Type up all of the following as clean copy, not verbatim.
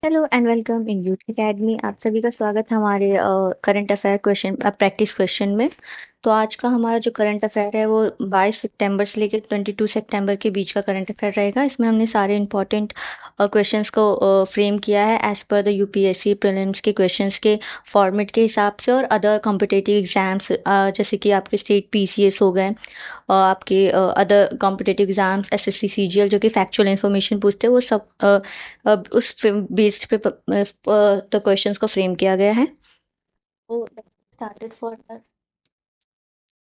Hello and welcome in youth academy. आप सभी का स्वागत है हमारे current affair question practice question में। तो आज का हमारा जो करंट अफेयर है वो 22 सितंबर से लेकर 22 सितंबर के बीच का करंट अफेयर रहेगा। इसमें हमने सारे इंपॉर्टेंट क्वेश्चंस को फ्रेम किया है as per the UPSC prelims के क्वेश्चंस के फॉर्मेट के हिसाब से और अदर कॉम्पिटिटिव एग्जाम्स जैसे कि आपके स्टेट पीसीएस हो गए और आपके other competitive exams SSC CGL जो कि फैक्चुअल इन्फॉर्मेशन पूछते हैं वो सब अब उस बेस्ड पे द क्वेश्चंस को फ्रेम किया गया है। तो स्टार्टेड फॉर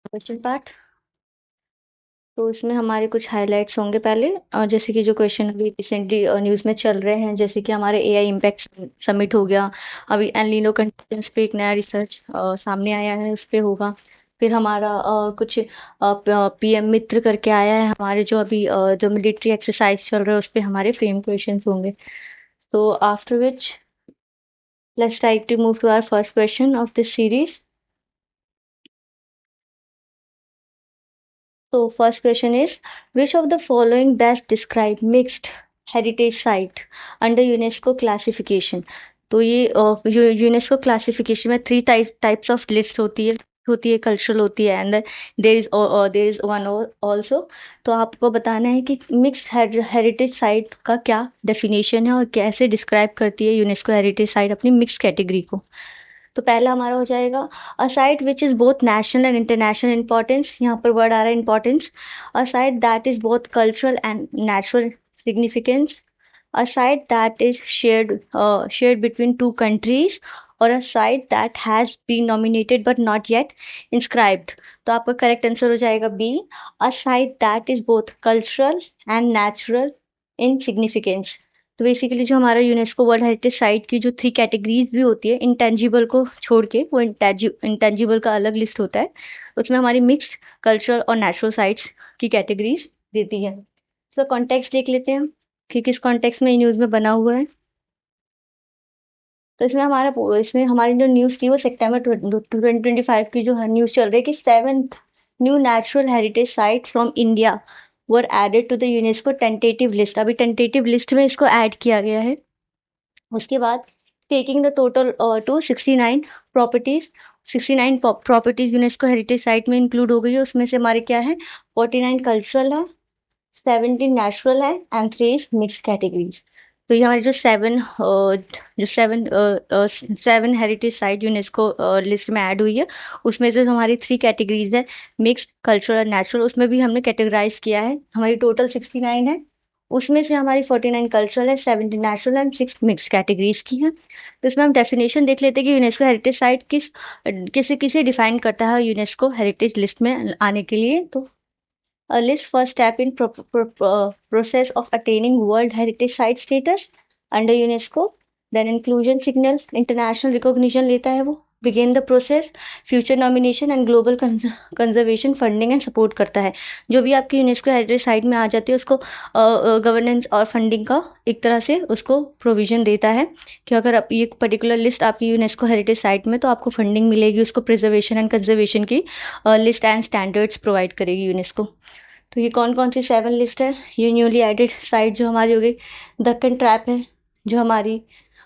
क्वेश्चन पार्ट। तो इसमें हमारे कुछ हाइलाइट्स होंगे पहले, जैसे कि जो क्वेश्चन अभी रिसेंटली न्यूज़ में चल रहे हैं, जैसे कि हमारे एआई इम्पैक्ट समिट हो गया। अभी एनलिनो कंडीशंस पे एक नया रिसर्च सामने आया है, उस पे होगा। फिर हमारा कुछ पीएम मित्र करके आया है हमारे, जो अभी जो मिलिट्री एक्सरसाइज चल रहा है उस पे हमारे फ्रेम क्वेश्चंस होंगे। तो after which let's try to move to our first question of this series. So first question is, which of the following best describe mixed heritage site under UNESCO classification? तो ये UNESCO classification में three types of list होती है cultural होती है, and there is one और also. तो आपको बताना है कि मिक्स्ड हेरिटेज साइट का क्या डेफिनेशन है और कैसे डिस्क्राइब करती है यूनेस्को हेरिटेज साइट अपनी मिक्स कैटेगरी को। तो पहला हमारा हो जाएगा a site which is both national and international importance. यहाँ पर वर्ड आ रहा है importance. A site that is both cultural and natural significance. A site that is shared between two countries. और a site that has been nominated but not yet inscribed. तो आपका correct answer हो जाएगा B, a site that is both cultural and natural in significance. तो basically जो हमारा UNESCO world heritage site की जो थ्री कैटेगरीज भी होती है, इंटेंजिबल को छोड़ के, वो इंटेंजिबल का अलग लिस्ट होता है, उसमें हमारी मिक्स्ड कल्चरल और नेचुरल साइट्स की कैटेगरीज देती है। तो कॉन्टेक्स्ट देख लेते हैं कि किस कॉन्टेक्स्ट में ये न्यूज़ में बना हुआ है। तो इसमें हमारी जो न्यूज़ थी वो सितंबर 2025 की जो न्यूज़ चल रही है कि 7th new natural heritage site from India were added to the UNESCO tentative list. अभी टेंटेटिव लिस्ट में इसको ऐड किया गया है। उसके बाद taking the total to 69 properties. 69 properties UNESCO heritage site में इंक्लूड हो गई है। उसमें से हमारे क्या है, 49 कल्चरल है, 17 नेचुरल है एंड 3 इज मिक्स कैटेगरीज। तो ये हमारी जो seven heritage site UNESCO list में ऐड हुई है, उसमें से हमारी थ्री कैटेगरीज है, मिक्स्ड कल्चरल और नेचुरल। उसमें भी हमने कैटेगराइज किया है। हमारी टोटल 69 है, उसमें से हमारी 49 कल्चरल है, 70 नेचुरल एंड 6 मिक्स कैटेगरीज की हैं। तो इसमें हम डेफिनेशन देख लेते हैं कि यूनेस्को हेरिटेज साइट किसे किसे डिफाइन करता है यूनेस्को हेरिटेज लिस्ट में आने के लिए। तो a list first step in process of attaining World Heritage Site status under UNESCO. Then inclusion signal, international recognition लेता है वो। Begin the process, future nomination and global conservation funding and support करता है। जो भी आपकी यूनेस्को हेरिटेज साइट में आ जाती है उसको गवर्नेंस और फंडिंग का एक तरह से उसको प्रोविजन देता है कि अगर आप ये पर्टिकुलर लिस्ट आपकी यूनेस्को हेरिटेज साइट में, तो आपको फंडिंग मिलेगी, उसको प्रिजर्वेशन एंड कंजर्वेशन की लिस्ट एंड स्टैंडर्ड्स प्रोवाइड करेगी यूनेस्को। तो ये कौन कौन सी 7 लिस्ट है, ये न्यूली एडेड साइट जो हमारी हो गई दक्कन ट्रैप है, जो हमारी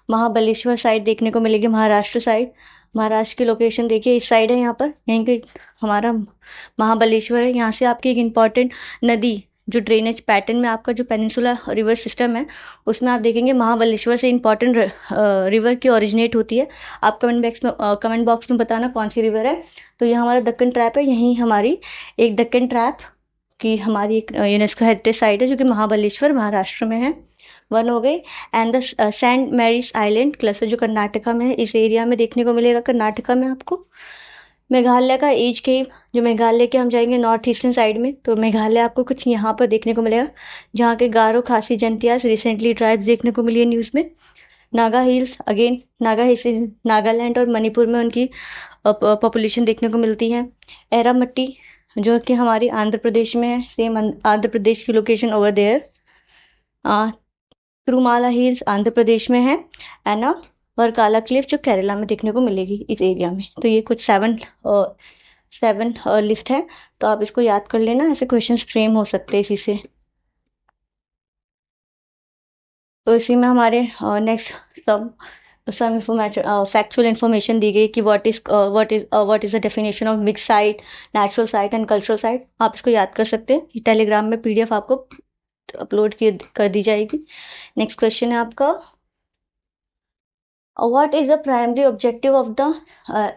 महाबलेश्वर साइड देखने को मिलेगी, महाराष्ट्र साइड। महाराष्ट्र की लोकेशन देखिए इस साइड है, यहाँ पर यहीं के हमारा महाबलेश्वर है। यहाँ से आपकी एक इम्पॉर्टेंट नदी जो ड्रेनेज पैटर्न में आपका जो पेनिनसुला रिवर सिस्टम है, उसमें आप देखेंगे महाबलेश्वर से इम्पॉर्टेंट रिवर की ओरिजिनेट होती है। आप कमेंट बॉक्स में बताना कौन सी रिवर है। तो ये हमारा दक्कन ट्रैप है, यहीं हमारी एक दक्कन ट्रैप कि हमारी एक यूनेस्को हेरिटेज साइट है जो कि महाबलेश्वर महाराष्ट्र में है। वन हो गई। And the Saint Mary's island cluster जो कर्नाटका में है, इस एरिया में देखने को मिलेगा, कर्नाटका में आपको। मेघालय का एज केव, जो मेघालय के हम जाएंगे नॉर्थ ईस्टर्न साइड में, तो मेघालय आपको कुछ यहाँ पर देखने को मिलेगा, जहाँ के गारो खासी जनतियास रिसेंटली ट्राइब्स देखने को मिली है न्यूज़ में। Naga hills, again Naga hills Nagaland और मणिपुर में उनकी पॉपुलेशन देखने को मिलती है। एरामट्टी जो कि हमारी आंध्र प्रदेश में है, सेम आंध्र प्रदेश की location over there. Tirumala hills Andhra Pradesh में है, एंड वर्काला क्लिफ जो केरला में देखने को मिलेगी इस एरिया में। तो ये कुछ सेवन लिस्ट है, तो आप इसको याद कर लेना, ऐसे क्वेश्चंस फ्रेम हो सकते हैं इसी से। तो इसी में हमारे नेक्स्ट सब सम इंफॉर्मेशन फैक्चुअल इन्फॉर्मेशन दी गई कि what is the definition of mix site, natural site and cultural site. आप इसको याद कर सकते हैं, टेलीग्राम में पीडीएफ आपको अपलोड कर दी जाएगी। नेक्स्ट क्वेश्चन है आपका, what is the primary objective of the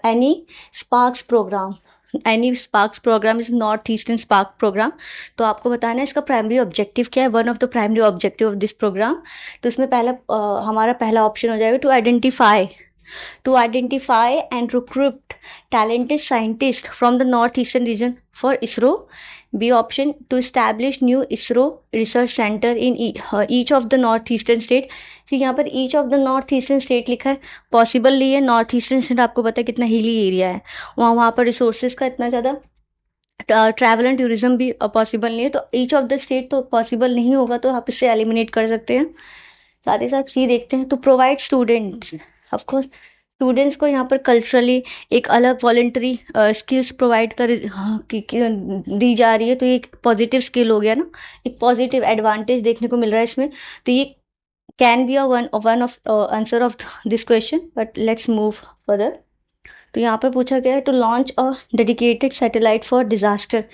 any sparks program? Any sparks programme is north eastern spark programme. तो आपको बताना है इसका प्राइमरी ऑब्जेक्टिव क्या है, one of the primary objective of this programme. तो इसमें हमारा पहला ऑप्शन हो जाएगा to identify and recruit talented scientists from the northeastern region for ISRO. B option, to establish new ISRO research center in each of the northeastern state. तो यहाँ पर each of the north eastern state लिखा है, possible नहीं है। North eastern state आपको पता है कितना हिली एरिया है, वहाँ पर रिसोर्सेज का इतना ज़्यादा ट्रैवल एंड टूरिज्म भी पॉसिबल नहीं है। तो ईच ऑफ द स्टेट तो पॉसिबल नहीं होगा, तो आप इससे एलिमिनेट कर सकते हैं। साथ ही साथ सी देखते हैं, तो प्रोवाइड स्टूडेंट्स, ऑफकोर्स स्टूडेंट्स को यहाँ पर कल्चरली एक अलग वॉलेंटरी स्किल्स प्रोवाइड दी जा रही है। तो ये एक पॉजिटिव स्किल हो गया ना, एक पॉजिटिव एडवांटेज देखने को मिल रहा है इसमें। तो ये can be one of answer of this question, but let's move further. तो यहाँ पर पूछा गया है, to launch a dedicated satellite for disaster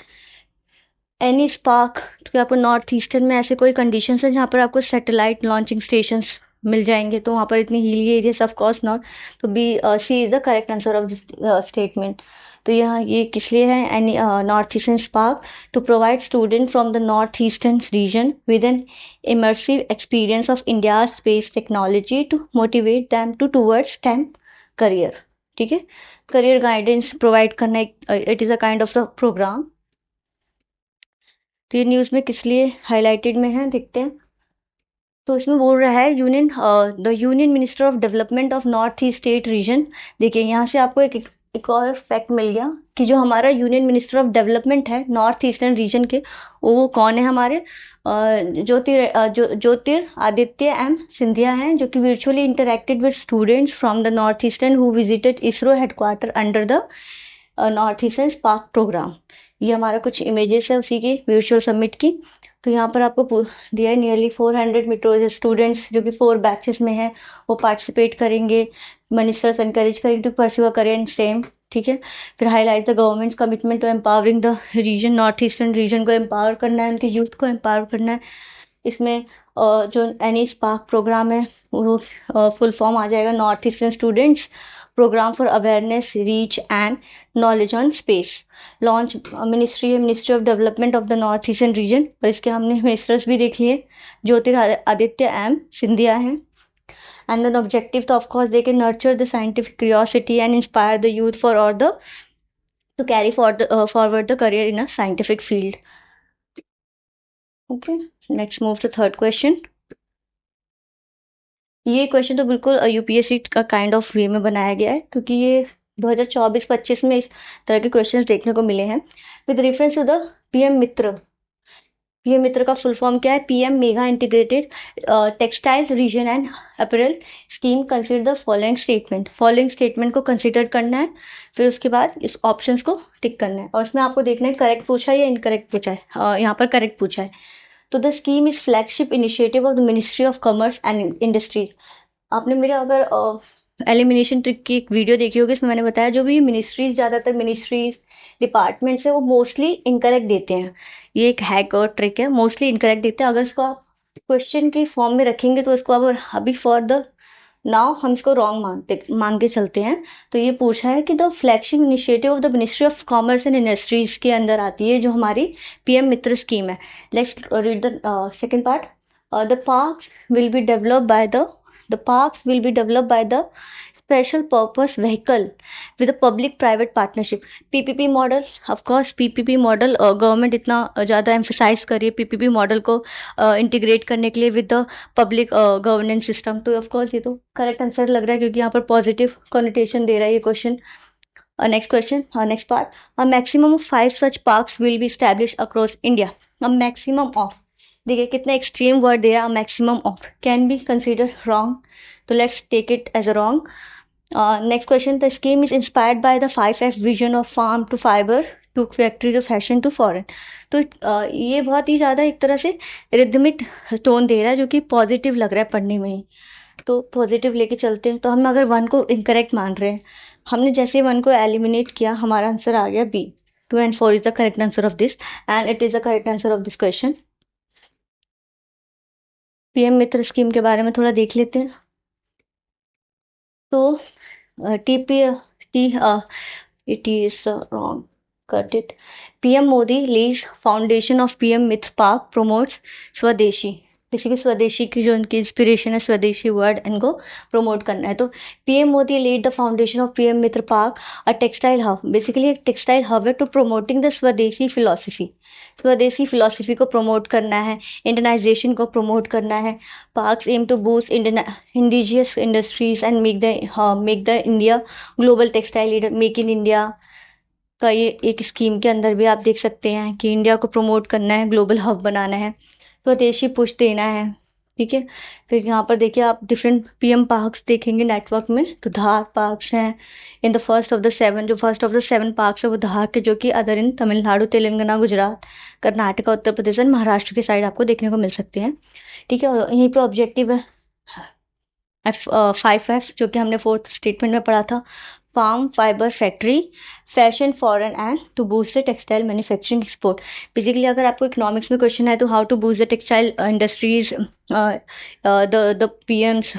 any spark. तो आपको नॉर्थ ईस्टर्न में ऐसे कोई कंडीशंस है जहाँ पर आपको सैटेलाइट लॉन्चिंग स्टेशंस मिल जाएंगे, तो वहाँ पर इतनी hilly areas of course not. तो B C is the correct answer of this statement. तो यहाँ ये किस लिए है, any north eastern spark to provide student from the north eastern region with an immersive experience of India space technology to motivate them towards STEM career. ठीक है, career guidance provide करना, it is a kind of the programme. तो ये news में किस लिए highlighted में है, देखते हैं। तो इसमें बोल रहा है the union minister of development of north east state region. देखिए यहाँ से आपको एक और फैक्ट मिल गया कि जो हमारा यूनियन मिनिस्टर ऑफ डेवलपमेंट है नॉर्थ ईस्टर्न रीजन के, वो कौन है, हमारे ज्योतिरादित्य एम सिंधिया हैं, जो कि virtually interacted with students from the north eastern who visited ISRO headquarter under the north eastern spark programme. ये हमारा कुछ इमेजेस है उसी की वर्चुअल समिट की। तो यहाँ पर आपको दिया है नियरली 400 मेट्रो स्टूडेंट्स जो कि 4 बैचेस में हैं, वो पार्टिसिपेट करेंगे। मिनिस्टर्स एनकरेज करेंगे to pursue career in same. ठीक है, फिर highlight the government's commitment to empowering the region, north eastern region को एम्पावर करना है, उनके यूथ को एम्पावर करना है। इसमें जो एनी स्पार्क प्रोग्राम है वो फुल फॉर्म आ जाएगा, north eastern students programme for awareness reach and knowledge on space. Launch ministry of development of the north eastern region, और इसके हमने मिनिस्टर्स भी देख लिए, ज्योतिरादित्य एम सिंधिया हैं। एंड देन ऑब्जेक्टिव तो of course they can nurture the scientific curiosity and inspire the youth for और the to carry forward the career in a scientific field. Okay, next move to third question. ये question तो बिल्कुल UPSC का kind of वे में बनाया गया है, क्योंकि ये 2024-25 में इस तरह के क्वेश्चंस देखने को मिले हैं। With reference to the PM Mitra, PM Mitra का फुल फॉर्म क्या है, PM mega integrated textile region and apparel scheme. Consider the following statement को कंसिडर करना है, फिर उसके बाद इस ऑप्शंस को टिक करना है, और उसमें आपको देखना है करेक्ट पूछा है या इनकरेक्ट पूछा है। यहाँ पर करेक्ट पूछा है। तो the scheme is flagship initiative of the ministry of commerce and industries. आपने मेरे अगर एलिमिनेशन ट्रिक की एक वीडियो देखी होगी, इसमें मैंने बताया जो भी मिनिस्ट्रीज, ज़्यादातर मिनिस्ट्रीज डिपार्टमेंट्स है वो मोस्टली इनकरेक्ट देते हैं। ये एक हैक और ट्रिक है, मोस्टली इनकरेक्ट देते हैं। अगर इसको आप क्वेश्चन की फॉर्म में रखेंगे तो इसको अब अभी फॉर द नाउ हम इसको रॉन्ग मान के चलते हैं। तो ये पूछा है कि the flagship initiative of the ministry of commerce and industries के अंदर आती है जो हमारी पीएम मित्र स्कीम है। Let's read the second part. The parks will be developed by the special purpose vehicle with a public private partnership, PPP model. Of course PPP model government इतना ज़्यादा emphasise कर रही है PPP मॉडल को integrate करने के लिए with the public governance system. तो ऑफकोर्स ये तो करेक्ट आंसर लग रहा है, क्योंकि यहाँ पर पॉजिटिव कॉनिटेशन दे रहा है ये question. Next question, next part. A maximum of 5 such parks will be establish across India. A maximum of, देखिए कितना एक्सट्रीम वर्ड दे रहा है, maximum of can be consider wrong, तो let's take it as a wrong. Next question, the scheme is inspired by the 5S vision of farm to fiber to factories of fashion to foreign. तो ये बहुत ही ज़्यादा एक तरह से rhythmic tone दे रहा है, जो कि पॉजिटिव लग रहा है पढ़ने में ही। तो पॉजिटिव लेके चलते हैं। तो हम अगर वन को इनकरेक्ट मान रहे हैं, हमने जैसे वन को एलिमिनेट किया, हमारा आंसर आ गया B. 2 and 4 is the correct answer of this, and it is the correct answer of this question. PM Mitra scheme के बारे में थोड़ा देख लेते हैं। तो TP T it is wrong, cut it. PM Modi leads foundation of PM Mitra Park promotes स्वदेशी। Basically स्वदेशी की जो उनकी इंस्पिरेशन है, स्वदेशी वर्ड, इनको प्रमोट करना है। तो PM Modi lead the foundation of PM Mitra park, a textile hub. Basically एक टेक्सटाइल हब है to promoting the swadeshi philosophy. Swadeshi philosophy को प्रमोट करना है, इंडियनाइजेशन को प्रमोट करना है। Parks aim to boost indigenous industries and make the India global textile leader. Make in India का ये एक स्कीम के अंदर भी आप देख सकते हैं कि इंडिया को प्रमोट करना है, ग्लोबल हब बनाना है, स्वदेशी पुश देना है। ठीक है, फिर यहाँ पर देखिए आप डिफरेंट पीएम पार्क्स देखेंगे नेटवर्क में। तो धार पार्क्स हैं in the first of the seven. जो first of the seven parks है वो धार के, जो कि अदर इन तमिलनाडु, तेलंगाना, गुजरात, कर्नाटका, उत्तर प्रदेश और महाराष्ट्र के साइड आपको देखने को मिल सकते हैं। ठीक है, और यहीं पे ऑब्जेक्टिव है F5F, जो कि हमने फोर्थ स्टेटमेंट में पढ़ा था। Farm fibre factory fashion foreign and to boost the textile manufacturing export. Basically अगर आपको इकोनॉमिक्स में क्वेश्चन है तो how to boost the textile industries, the PM's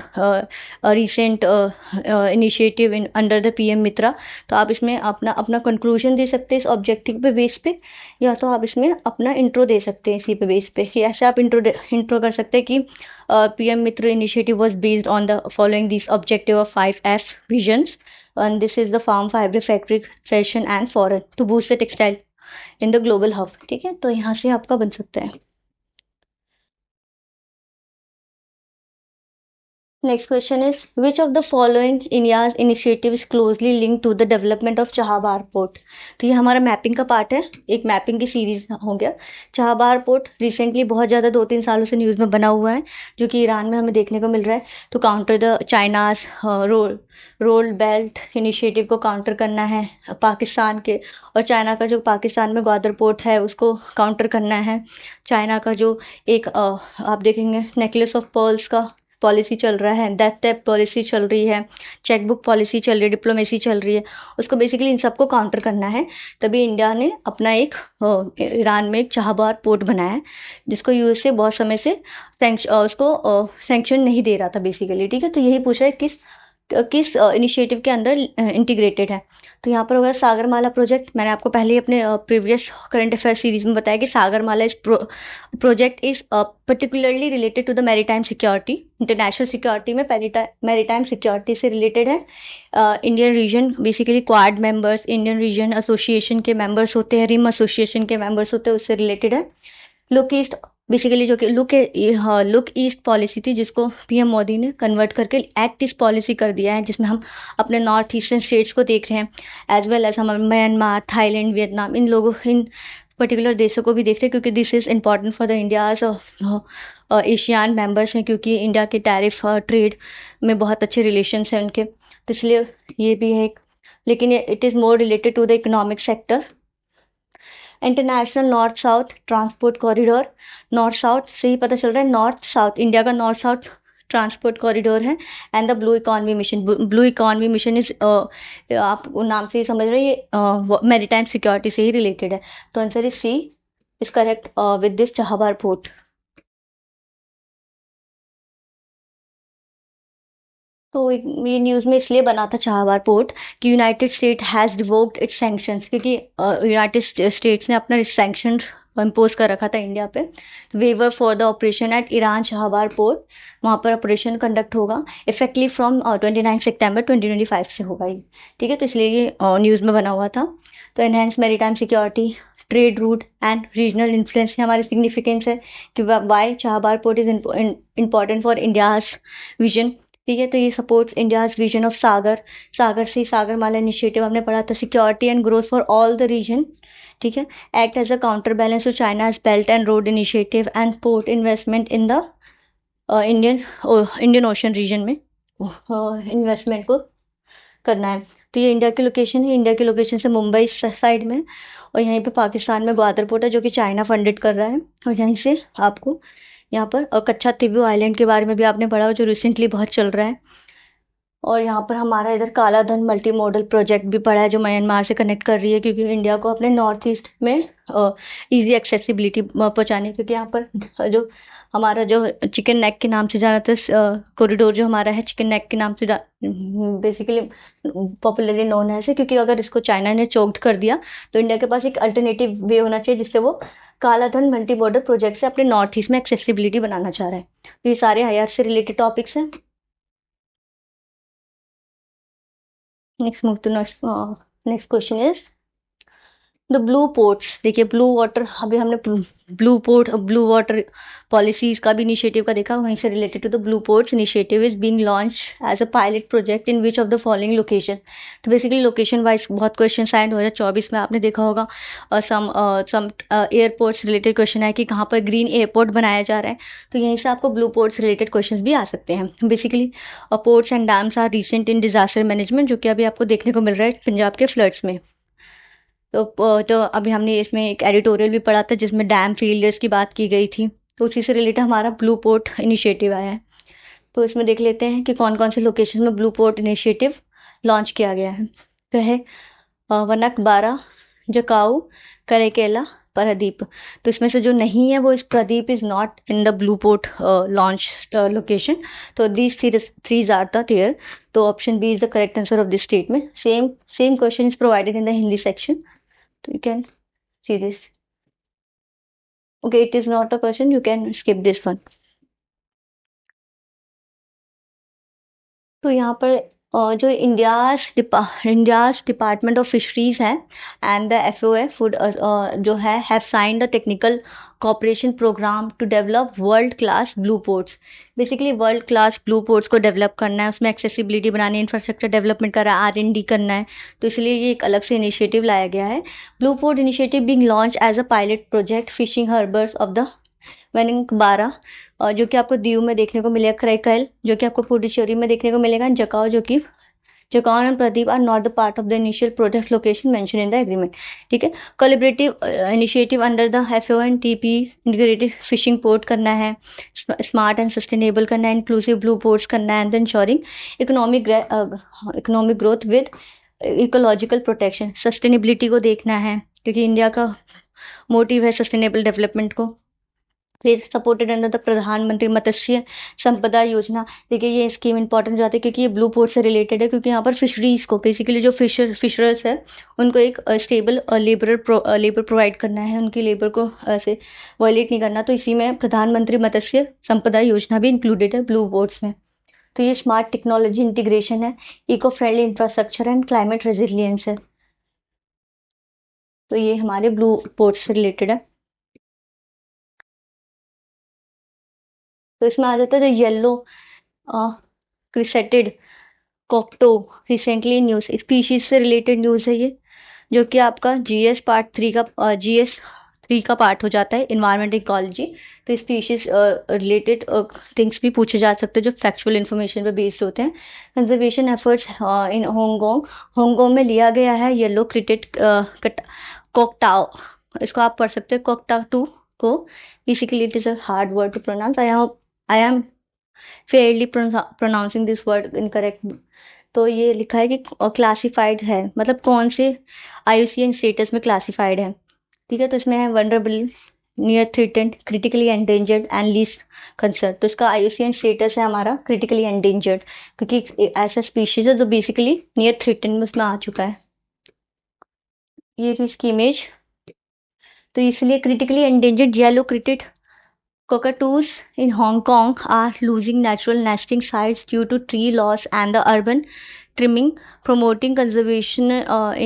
recent initiative in under the PM Mitra. तो आप इसमें अपना अपना कंक्लूजन दे सकते हैं इस ऑब्जेक्टिव पे बेस पे, या तो आप इसमें अपना इंट्रो दे सकते हैं इसी पे बेस पे। कि ऐसे आप इंट्रो कर सकते हैं कि PM Mitra initiative was based on the following these objective of 5F visions, and this is the farm fiber factory fashion and foreign to boost the textile in the global hub। ठीक है, तो यहाँ से आपका बन सकता है। Next question is, which of the following India's initiative is closely linked to the development of Chabahar port. तो ये हमारा मैपिंग का पार्ट है, एक मैपिंग की सीरीज हो गया। चाहबार पोर्ट रिसेंटली बहुत ज़्यादा 2-3 सालों से न्यूज़ में बना हुआ है, जो कि ईरान में हमें देखने को मिल रहा है। तो counter the China's role belt initiative को काउंटर करना है पाकिस्तान के, और चाइना का जो पाकिस्तान में ग्वादर पोर्ट है उसको काउंटर करना है। चाइना का जो एक आप देखेंगे नेकलेस ऑफ पर्ल्स का पॉलिसी चल रहा है, डेथ टैप पॉलिसी चल रही है, चेकबुक पॉलिसी चल रही है, डिप्लोमेसी चल रही है, उसको बेसिकली इन सबको काउंटर करना है। तभी इंडिया ने अपना एक ईरान में एक चाहबार पोर्ट बनाया है, जिसको यूएसए बहुत समय से उसको सैंक्शन नहीं दे रहा था बेसिकली। ठीक है, तो यही पूछ रहा है किस इनिशिएटिव के अंदर इंटीग्रेटेड है। तो यहाँ पर होगा सागरमाला प्रोजेक्ट। मैंने आपको पहले ही अपने प्रीवियस करंट अफेयर सीरीज में बताया कि सागरमाला इस project is particularly related to the maritime security. International security में मैरीटाइम सिक्योरिटी से रिलेटेड है। Indian region basically Quad members, Indian region association के मेंबर्स होते हैं, रिम एसोसिएशन के मेंबर्स होते हैं, उससे रिलेटेड है। लुक ईस्ट बेसिकली जो कि लुक ईस्ट पॉलिसी थी, जिसको पीएम मोदी ने कन्वर्ट करके एक्ट ईस्ट पॉलिसी कर दिया है, जिसमें हम अपने नॉर्थ ईस्टर्न स्टेट्स को देख रहे हैं, एज वेल एज हम Myanmar, Thailand, Vietnam, in particular देशों को भी देखते हैं, क्योंकि this is important for the India's ASEAN members हैं, क्योंकि इंडिया के टैरिफ ट्रेड में बहुत अच्छे रिलेशंस हैं उनके, तो इसलिए ये भी है एक। लेकिन it is more related to the economic sector. International north south transport corridor, north south से ही पता चल रहा है, नॉर्थ साउथ इंडिया का नॉर्थ साउथ ट्रांसपोर्ट कॉरिडोर है। And the blue economy mission, blue economy mission is आप नाम से ही समझ रहे हैं ये मैरीटाइम सिक्योरिटी से ही रिलेटेड है। तो answer is C is correct with this Chabahar port. तो ये न्यूज़ में इसलिए बना था चाहबार पोर्ट कि United State has revoked its sanctions, क्योंकि यूनाइटेड स्टेट्स ने अपना सैंक्शन इम्पोज कर रखा था इंडिया पे। Waiver for the operation at Iran Chabahar port, वहाँ पर ऑपरेशन कंडक्ट होगा इफेक्टिवली फ्रॉम 29 सितंबर 2025 से होगा ये। ठीक है, तो इसलिए ये न्यूज़ में बना हुआ था। तो enhance maritime security, trade route and regional influence हमारी सिग्निफिकेंस है कि why Chabahar port is important for India's vision. ठीक है, तो ये supports India's vision of Sagar से सागरमाला इनिशिएटिव हमने पढ़ा था, security and growth for all the region. ठीक है, act as a counter balance to China's belt and road initiative and port investment in the Indian Ocean region में investment को करना है। तो ये इंडिया की लोकेशन है, इंडिया की लोकेशन से मुंबई साइड में, और यहीं पे पाकिस्तान में ग्वादर पोर्ट है जो कि चाइना फंडेड कर रहा है। और यहीं से आपको यहाँ पर कच्चा तिब्बू आइलैंड के बारे में भी आपने पढ़ा हो, जो रिसेंटली बहुत चल रहा है। और यहाँ पर हमारा इधर काला धन मल्टी मॉडल प्रोजेक्ट भी पड़ा है, जो म्यांमार से कनेक्ट कर रही है, क्योंकि इंडिया को अपने नॉर्थ ईस्ट में इजी एक्सेसिबिलिटी पहुँचाने, क्योंकि यहाँ पर जो हमारा जो चिकन नेक के नाम से जाना था कॉरिडोर, जो हमारा है चिकन नेक के नाम से बेसिकली पॉपुलरली नोन है, क्योंकि अगर इसको चाइना ने चोक्ड कर दिया तो इंडिया के पास एक अल्टरनेटिव वे होना चाहिए, जिससे वो काला धन मल्टी मॉडल प्रोजेक्ट से अपने नॉर्थ ईस्ट में एक्सेसिबिलिटी बनाना चाह रहा है। तो ये सारे IR से रिलेटेड टॉपिक्स हैं। Next move to next question is the blue ports. देखिए ब्लू वाटर, अभी हमने ब्लू वाटर पॉलिसीज का भी इनिशिएटिव का देखा, वहीं से related to the blue ports initiative is being launch as a pilot project in which of the following location. तो बेसिकली लोकेशन वाइज बहुत क्वेश्चन आए 2024 में, आपने देखा होगा सम एयरपोर्ट्स रिलेटेड क्वेश्चन है कि कहाँ पर ग्रीन एयरपोर्ट बनाया जा रहा है, तो यहीं से आपको ब्लू पोर्ट्स रिलेटेड क्वेश्चन भी आ सकते हैं। Basically ports and dams are recent in disaster management, जो कि अभी आपको देखने को मिल रहा है पंजाब के फ्लड्स में। तो अभी हमने इसमें एक एडिटोरियल भी पढ़ा था जिसमें डैम फेलियर्स की बात की गई थी, तो उसी से रिलेटेड हमारा ब्लू पोर्ट इनिशिएटिव आया है। तो इसमें देख लेते हैं कि कौन कौन से लोकेशन में ब्लू पोर्ट इनिशिएटिव लॉन्च किया गया है। तो है वनक बारा, जकाऊ, करेकेला, पारादीप। तो इसमें से जो नहीं है वो इस Paradip is not in the blue port launch location. तो these threes are the there. तो option B is the correct answer of this statement. Same question is provided in the Hindi section, so you can see this. Okay, it is not a question, you can skip this one. तो यहाँ पर जो India's department of fisheries है and the FOA food जो है have signed a technical cooperation programme to develop world class blue ports. Basically world class blue ports को develop करना है, उसमें एक्सेसिबिलिटी बनानी है, इंफ्रास्ट्रक्चर डेवलपमेंट कर रहा है, R&D करना है, तो इसलिए ये एक अलग से इनिशिएटिव लाया गया है। Blue port initiative being launch as a pilot project fishing harbours of the Vanakbara, जो कि आपको दीव में देखने को मिलेगा, करैकल जो कि आपको पुडुचेरी में देखने को मिलेगा, जकाओ जो कि Jakhau and Paradip are not the part of the initial project location mention in the agreement. ठीक है, collaborative initiative under the FAO and TP integrated fishing port करना है, स्मार्ट एंड सस्टेनेबल करना है, इंक्लूसिव ब्लू पोर्ट्स करना है, and ensuring economic growth with ecological protection. Sustainability को देखना है, क्योंकि इंडिया का मोटिव है सस्टेनेबल डेवलपमेंट को। फिर सपोर्टेड अंडर द प्रधानमंत्री मत्स्य संपदा योजना। देखिए ये स्कीम इंपॉर्टेंट हो जाती है क्योंकि ये ब्लू पोर्ट से रिलेटेड है, क्योंकि यहाँ पर फिशरीज को बेसिकली जो फिशरर्स है उनको एक स्टेबल लेबर प्रोवाइड करना है, उनकी लेबर को ऐसे वायलेट नहीं करना। तो इसी में प्रधानमंत्री मत्स्य संपदा योजना भी इंक्लूडेड है ब्लू पोर्ट्स में। तो ये स्मार्ट टेक्नोलॉजी इंटीग्रेशन है, eco friendly infrastructure and climate resilience है। तो ये हमारे ब्लू पोर्ट्स से रिलेटेड है। तो इसमें आ जाता है जो येलो क्रिसेटेड कॉकटो, रिसेंटली न्यूज स्पीशीज से रिलेटेड न्यूज़ है ये, जो कि आपका GS 3 का पार्ट हो जाता है, इन्वायरमेंट इकोलॉजी। तो स्पीशीज रिलेटेड थिंग्स भी पूछे जा सकते हैं जो फैक्चुअल इन्फॉर्मेशन पे बेस्ड होते हैं। कंजर्वेशन एफर्ट्स इन हांगकांग में लिया गया है येलो क्रिकेट कॉकटाओ, इसको आप पढ़ सकते हैं कॉकटाटू को। Basically it is a hard word to pronounce, I am fairly pronouncing this word incorrect. तो ये लिखा है कि क्लासिफाइड है, मतलब कौन से IUCN स्टेटस में क्लासिफाइड है। ठीक है, तो इसमें है vulnerable, near threatened, critically endangered and least concern. तो इसका IUCN स्टेटस है हमारा क्रिटिकली एंडेंजर्ड, क्योंकि एक ऐसा स्पीशीज है जो बेसिकली नियर थ्रेटेंड में उसमें आ चुका है। ये थी इसकी इमेज। तो इसलिए critically endangered yellow cricket cockatoos in Hong Kong are losing natural nesting sites due to tree loss and the urban trimming, promoting conservation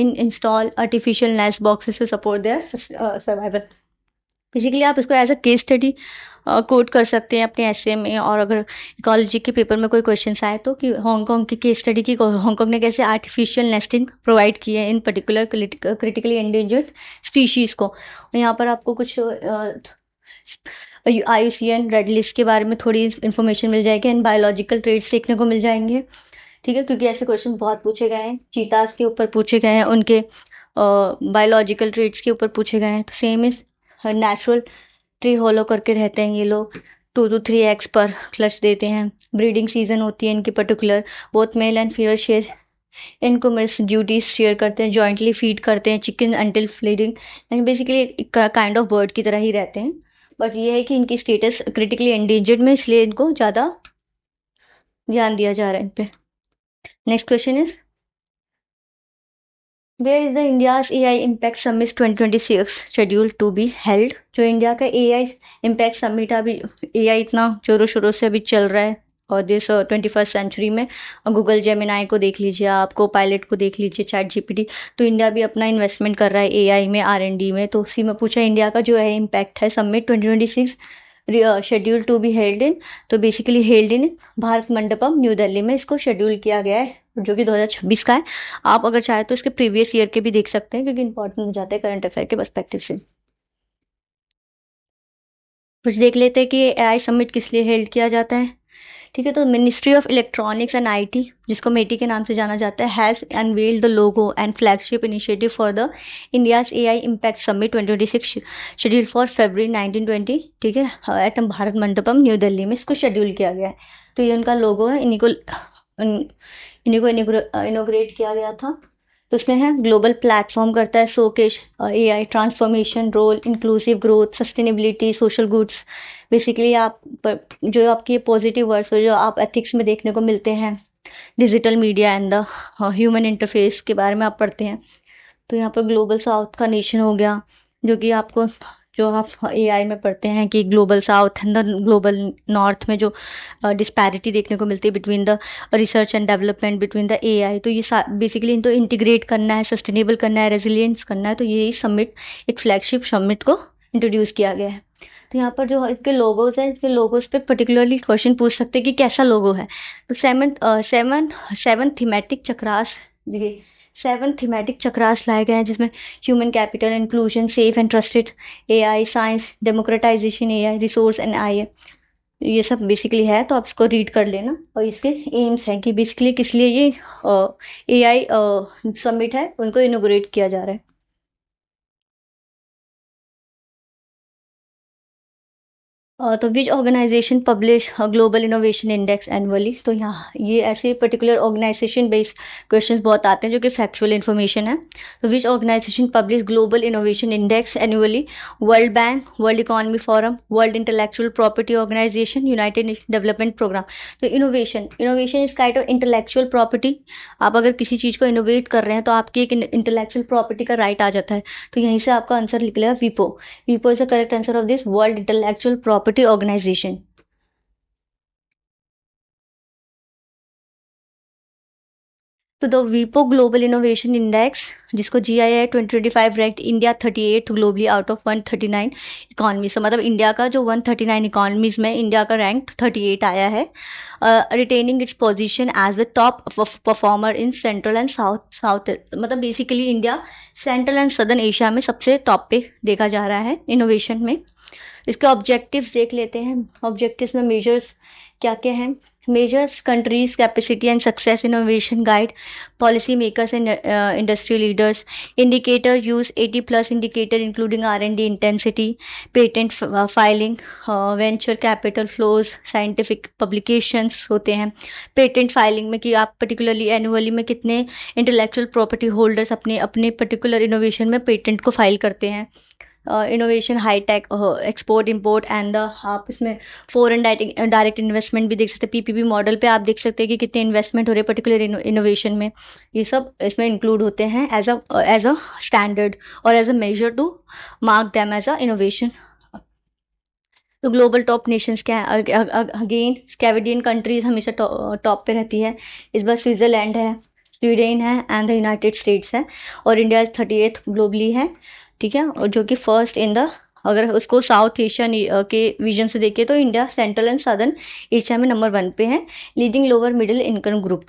in install artificial nest boxes to support their survival. Basically आप इसको as a case study quote कर सकते हैं अपने essay में, और अगर ecology के पेपर में कोई क्वेश्चन आए तो कि हांगकांग की केस स्टडी की हांगकांग ने कैसे आर्टिफिशियल नेस्टिंग प्रोवाइड की है इन पर्टिकुलर क्रिटिकली एंडेंजर्ड स्पीशीज़ को। यहाँ पर आपको कुछ IUCN रेड लिस्ट के बारे में थोड़ी इन्फॉर्मेशन मिल जाएगी, एंड बायोलॉजिकल ट्रेड्स देखने को मिल जाएंगे। ठीक है, क्योंकि ऐसे क्वेश्चन बहुत पूछे गए हैं, चीतास के ऊपर पूछे गए हैं, उनके बायोलॉजिकल ट्रेट्स के ऊपर पूछे गए हैं। तो same is natural tree hollow करके रहते हैं ये लोग, 2 to 3 eggs पर क्लच देते हैं। ब्रीडिंग सीजन होती है इनकी particular, both male and female share इनको मिस ड्यूटीज शेयर करते हैं, जॉइंटली फीड करते हैं चिकन अंटिल फ्लीडिंग, यानी बेसिकली काइंड ऑफ बर्ड की तरह ही रहते हैं। बट ये है कि इनकी स्टेटस क्रिटिकली एंडेंजर्ड में, इसलिए इनको ज़्यादा ध्यान दिया जा रहा है इन पे। Next question is, where is the India's AI impact summit 2026 schedule to be held? जो इंडिया का AI इम्पैक्ट समिट, अभी AI इतना जोरों शोरों से अभी चल रहा है और दिस 21st सेंचुरी में, गूगल जेमिनाई को देख लीजिए, आपको पायलट को देख लीजिए, ChatGPT। तो इंडिया भी अपना इन्वेस्टमेंट कर रहा है AI में, R&D में। तो उसी में पूछा इंडिया का जो है इम्पैक्ट है summit 2026 schedule to be held in, तो basically held in Bharat Mandapam New Delhi में इसको शेड्यूल किया गया है, जो कि 2026 का है। आप अगर चाहे तो इसके प्रीवियस ईयर के भी देख सकते हैं, क्योंकि इंपॉर्टेंट हो जाते हैं करंट अफेयर के पर्सपेक्टिव से। कुछ देख लेते हैं कि AI समिट किस लिए हेल्ड किया जाता है। ठीक है, तो ministry of electronics and IT, जिसको मेटी के नाम से जाना जाता है, has unveiled the logo and flagship initiative for the India's AI impact summit 2026 schedule for February 1920। ठीक है, एट भारत मंडपम न्यू दिल्ली में इसको शेड्यूल किया गया है। तो ये उनका लोगो है, इन्हीं को इनोग्रेट किया गया था। तो उसमें है ग्लोबल प्लेटफॉर्म करता है, showcase AI transformation role, inclusive growth, sustainability, social goods. Basically आप जो आपकी पॉजिटिव वर्ड्स हो, जो आप एथिक्स में देखने को मिलते हैं, digital media and the human interface के बारे में आप पढ़ते हैं। तो यहाँ पर ग्लोबल साउथ का नेशन हो गया, जो कि आपको, जो आप AI में पढ़ते हैं कि global south and the global north में जो डिस्पैरिटी देखने को मिलती है between the research and development between the AI। तो ये बेसिकली इनको इंटीग्रेट करना है, सस्टेनेबल करना है, रेजिलियंस करना है। तो यही समिट, एक फ्लैगशिप समिट को इंट्रोड्यूस किया गया है। तो यहाँ पर जो इसके लोगोज हैं, इसके लोगोज पे पर्टिकुलरली क्वेश्चन पूछ सकते हैं कि कैसा लोगो है। तो सेवन थीमेटिक चक्रास, देखिए 7 थीमेटिक चक्रास लाए गए हैं, जिसमें human capital, inclusion, safe and trusted AI, science, democratisation AI, resource and AI, ये सब बेसिकली है। तो आप इसको रीड कर लेना। और इसके एम्स हैं कि बेसिकली किस लिए ये AI समिट है उनको इनोग्रेट किया जा रहा है। तो which organisation publish global innovation index annually? तो यहाँ ये ऐसे पर्टिकुलर ऑर्गेनाइजेशन बेस्ड क्वेश्चंस बहुत आते हैं जो कि फैक्चुअल इन्फॉर्मेशन है। तो which organisation publish global innovation index annually? World Bank, World Economy Forum, World Intellectual Property Organisation, United Nation Development Programme. तो innovation is kind of intellectual property. आप अगर किसी चीज़ को इनोवेट कर रहे हैं तो आपकी एक इंटेलेक्चुअल प्रॉपर्टी का राइट आ जाता है। तो यहीं से आपका आंसर निकलेगा विपो। WIPO is the correct answer of this World Intellectual Property Organization. तो द वीपो ग्लोबल इनोवेशन इंडेक्स, जिसको GII 2025 ranked India 38th globally out of 139 economies. मतलब इंडिया का जो 139 इकॉनमीज में इंडिया का रैंक 38 आया है, retaining its position as the top performer in central and south. मतलब basically India central and southern Asia में सबसे टॉप पे देखा जा रहा है इनोवेशन में। इसके ऑब्जेक्टिव्स देख लेते हैं। ऑब्जेक्टिव्स में मेजर्स क्या क्या हैं? Measures countries capacity and success, innovation guide policy makers and industry leaders, indicator use 80+ indicator including R&D intensity, patent filing, venture capital flows, scientific publications होते हैं। पेटेंट फाइलिंग में कि आप पर्टिकुलरली एनुअली में कितने इंटेलेक्चुअल प्रॉपर्टी होल्डर्स अपने अपने particular innovation में पेटेंट को फाइल करते हैं। Innovation, high tech, export import and the, आप इसमें फॉरेन डायरेक्ट इन्वेस्टमेंट भी देख सकते हैं। PPP मॉडल पे आप देख सकते हैं कि कितने इन्वेस्टमेंट हो रहे हैं पर्टिकुलर इनोवेशन में। ये सब इसमें इंक्लूड होते हैं एज अ स्टैंडर्ड और as a measure to mark them as a innovation. तो ग्लोबल टॉप नेशंस क्या है? अगेन स्कैवेडियन कंट्रीज हमेशा टॉप पे रहती है। इस बार स्विट्जरलैंड है, स्वीडन है एंड द यूनाइटेड स्टेट्स है। और इंडिया 38th ग्लोबली है। ठीक है, और जो कि फर्स्ट इन द, अगर उसको साउथ एशिया के विजन से देखें तो India central and southern Asia में नंबर 1 पे है, leading lower middle income group.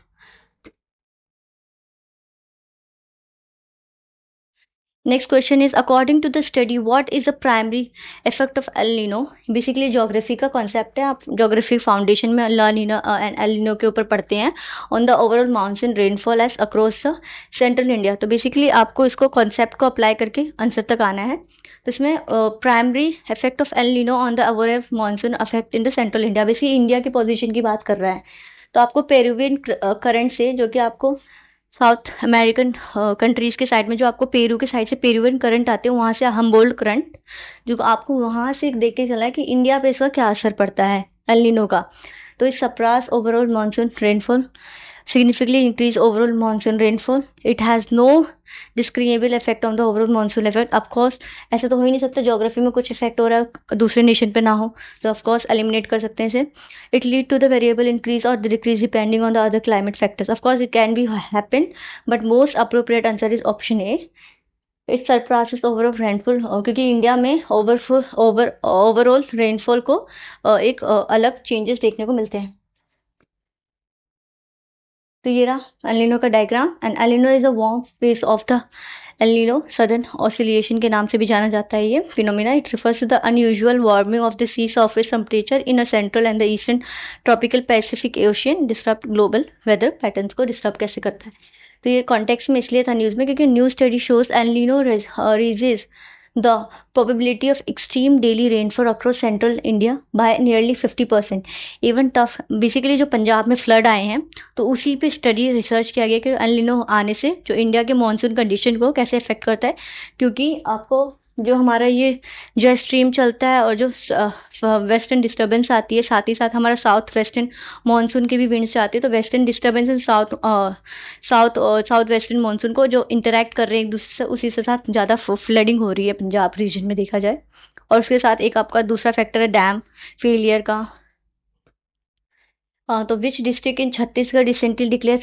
Next question is, according to the study, what is the primary effect of El Nino? Basically geography का concept है, आप ज्योग्राफी फाउंडेशन में La Nina and El Nino के ऊपर पढ़ते हैं, on the overall monsoon rainfall as across the central India. तो basically आपको इसको कॉन्सेप्ट को अप्लाई करके आंसर तक आना है। तो इसमें primary effect of El Nino on the overall monsoon affect in the central India, basically India की पोजीशन की बात कर रहा है। तो आपको पेरुवियन करंट से, जो कि आपको साउथ अमेरिकन कंट्रीज़ के साइड में, जो आपको पेरू के साइड से पेरुवियन करंट आते हैं, वहाँ से हम्बोल्ट करंट, जो आपको वहाँ से देख के चला है कि इंडिया पे इसका क्या असर पड़ता है एल नीनो का। तो इस suppress overall monsoon rainfall, significantly increase overall monsoon rainfall. It has no discernible effect on the overall monsoon effect. Of course ऐसा तो हो ही नहीं सकता ज्योग्राफी में कुछ इफेक्ट हो रहा है दूसरे नेशन पे ना हो, तो ऑफ कोर्स एलिमिनेट कर सकते हैं इसे। It lead to the variable increase और decrease depending on the other climate factors. Of course it can be happen, but most appropriate answer is option A, it's suppresses overall rainfall, क्योंकि India में overall rainfall को एक अलग changes देखने को मिलते हैं। तो ये रहा एल नीनो का diagram, and El Nino is a warm phase of the El Nino southern oscillation के नाम से भी जाना जाता है ये phenomena. It refers to the unusual warming of the sea surface temperature in a central and the eastern tropical Pacific ocean, disturb global weather patterns को disturb कैसे करता है। तो ये कॉन्टेक्स्ट में इसलिए था न्यूज़ में, क्योंकि new study shows El Nino raises the probability of extreme daily rainfall across central India by nearly 50%. even tough, basically जो पंजाब में फ्लड आए हैं, तो उसी पे स्टडी रिसर्च किया गया कि एल नीनो आने से जो इंडिया के मानसून कंडीशन को कैसे अफेक्ट करता है। क्योंकि आपको जो हमारा ये जो स्ट्रीम चलता है और जो वेस्टर्न डिस्टर्बेंस आती है, साथ ही साथ हमारा साउथ वेस्टर्न मानसून की भी विंड्स आती है, तो western disturbance and south western monsoon को जो इंटरेक्ट कर रहे हैं एक दूसरे से, उसी से साथ ज़्यादा फ्लडिंग हो रही है पंजाब रीजन में देखा जाए। और उसके साथ एक आपका दूसरा फैक्टर है डैम फेलियर का। तो which district in Chhattisgarh recently declare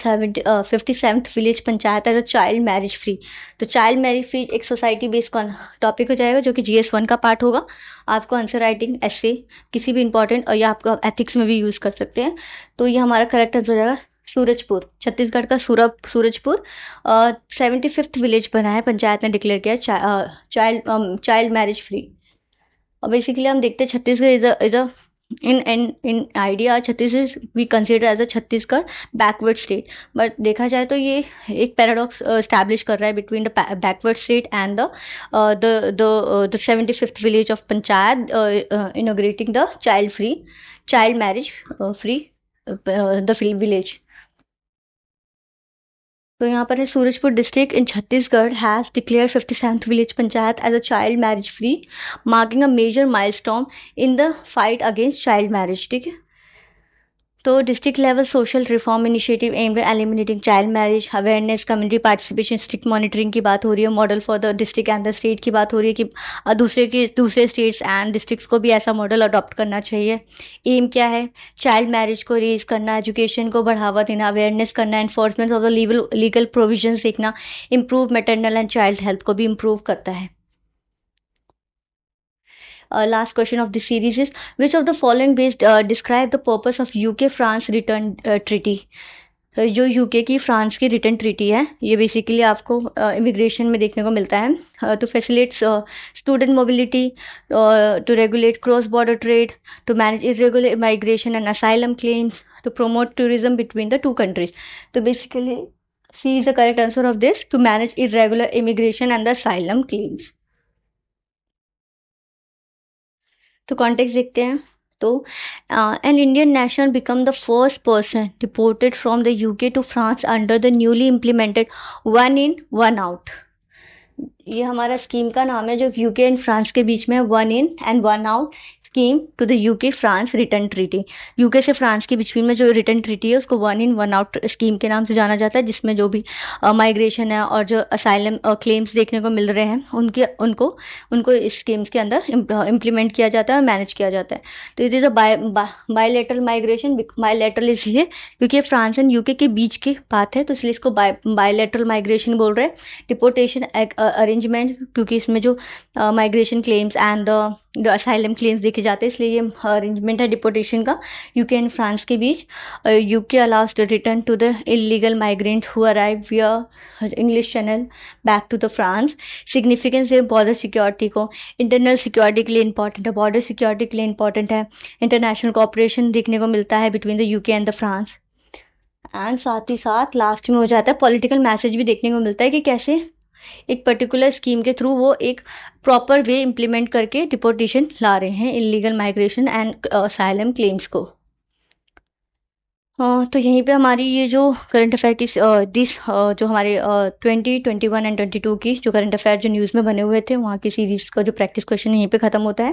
57th village panchayat as a child marriage free. तो चाइल्ड मैरिज फ्री एक सोसाइटी बेस्ड टॉपिक हो जाएगा, जो कि GS1 का पार्ट होगा। आपको आंसर राइटिंग ऐसे किसी भी इंपॉर्टेंट, और या आपको एथिक्स में भी यूज़ कर सकते हैं। तो ये हमारा करेक्ट आंसर हो जाएगा सूरजपुर, छत्तीसगढ़ का सूरजपुर 75th विलेज बना है, पंचायत ने डिक्लेयर किया चाइल्ड मैरिज फ्री। और बेसिकली हम देखते हैं Chhattisgarh is a in idea Chhattisgarh we consider as a Chhattisgarh backward state, but देखा जाए तो ये एक पैराडॉक्स स्टैब्लिश कर रहा है between the backward state and the 75th village of panchayat inaugurating the child marriage free the village. तो यहाँ पर है Surajpur district in Chhattisgarh has declare 57th village panchayat as a child marriage free, marking a major milestone in the fight against child marriage. ठीक है, तो district level social reform initiative aimed at eliminating child marriage, awareness, community participation, strict monitoring की बात हो रही है, model for the district and the state की बात हो रही है कि दूसरे स्टेट्स एंड डिस्ट्रिक्ट्स को भी ऐसा मॉडल अडॉप्ट करना चाहिए। एम क्या है, चाइल्ड मैरिज को रेज करना, एजुकेशन को बढ़ावा देना, अवेयरनेस करना, enforcement of the legal provisions देखना, improve maternal and child health को भी इम्प्रूव करता है। Last question of the series is, which of the following based describe the purpose of UK France return treaty? जो UK की France की return treaty है, ये बेसिकली आपको इमिग्रेशन में देखने को मिलता है, to facilitate student mobility, to regulate cross border trade, to manage irregular migration and asylum claims, to promote tourism between the two countries. तो basically C is the correct answer of this, to manage irregular immigration and the asylum claims. तो context देखते हैं। तो an Indian national become the first person deported from the UK to France under the newly implemented 1 in 1 out। ये हमारा scheme का नाम है, जो यूके एंड फ्रांस के बीच में 1 in and 1 out scheme to the UK France return treaty. UK से फ्रांस के बीच में जो रिटर्न ट्रीटी है उसको 1 in 1 out स्कीम के नाम से जाना जाता है, जिसमें जो भी माइग्रेशन है और जो असाइलम क्लेम्स देखने को मिल रहे हैं उनको इस स्कीम्स के अंदर इम्प्लीमेंट किया जाता है और मैनेज किया जाता है। तो it is a bilateral migration. Bilateral इसलिए क्योंकि फ्रांस एंड यूके के बीच की बात है, तो इसलिए इसको बायलैटरल माइग्रेशन बोल रहे हैं। डिपोर्टेशन अरेंजमेंट, क्योंकि इसमें जो migration claims and the asylum claims देखे लेके जाते हैं, इसलिए ये अरेंजमेंट है डिपोर्टेशन का यूके एंड फ्रांस के बीच. UK allows the return to the illegal migrants who arrive via English Channel back to the France. Significance है बॉर्डर सिक्योरिटी को, इंटरनल सिक्योरिटी के लिए इंपॉर्टेंट है, बॉर्डर सिक्योरिटी के लिए इंपॉर्टेंट है. इंटरनेशनल कोऑपरेशन देखने को मिलता है between the UK and the France. And साथ ही साथ लास्ट में हो जाता है पॉलिटिकल मैसेज भी देखने को मिलता है कि कैसे एक पर्टिकुलर स्कीम के थ्रू वो एक प्रॉपर वे इम्प्लीमेंट करके डिपोर्टेशन ला रहे हैं illegal migration and asylum claims को. तो यहीं पे हमारी ये जो करंट अफेयर की जो हमारे 2021 एंड 22 की जो करंट अफेयर जो न्यूज़ में बने हुए थे वहाँ की सीरीज़ का जो प्रैक्टिस क्वेश्चन यहीं पे ख़त्म होता है.